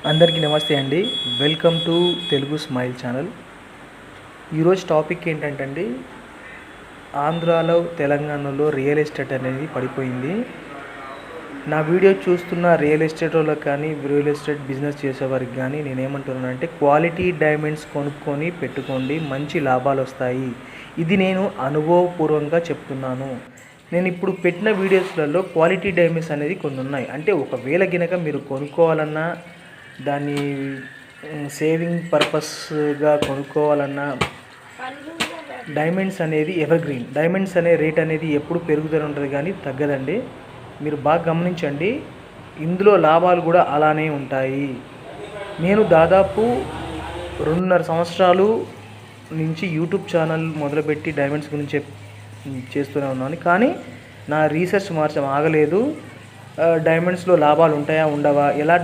అందరికీ నమస్తే అండి. Welcome to Telugu smile channel. ఈరోజు టాపిక్ ఏంటంటే ఆంధ్రాలో తెలంగాణలో రియల్ ఎస్టేట్ అనేది పడిపోయింది. నా వీడియో చూస్తున్న రియల్ ఎస్టేట్ వాళ్ళకి కానీ రియల్ ఎస్టేట్ బిజినెస్ చేసేవారికి కానీ నేనేమంటున్నానంటే క్వాలిటీ డైమండ్స్ కొనుక్కొని పెట్టుకోండి, మంచి లాభాలు వస్తాయి. ఇది నేను అనుభవపూర్వకంగా చెప్తున్నాను. నేను ఇప్పుడు పెట్టిన వీడియోస్లలో క్వాలిటీ డైమండ్స్ అనేది కొన్ని ఉన్నాయి. అంటే ఒకవేళ గినక మీరు కొనుక్కోవాలన్నా దాన్ని సేవింగ్ పర్పస్గా కొనుక్కోవాలన్నా డైమండ్స్ అనేది ఎవర్ గ్రీన్. డైమండ్స్ అనే రేట్ అనేది ఎప్పుడు పెరుగుతూనే ఉంటుంది కానీ తగ్గదండి. మీరు బాగా గమనించండి, ఇందులో లాభాలు కూడా అలానే ఉంటాయి. నేను దాదాపు 2.5 సంవత్సరాలు నుంచి యూట్యూబ్ ఛానల్ మొదలుపెట్టి డైమండ్స్ గురించి చేస్తూనే ఉన్నాను. కానీ నా రీసెర్చ్ ఆగలేదు. డైమండ్స్లో లాభాలు ఉంటాయా ఉండవా, ఎలా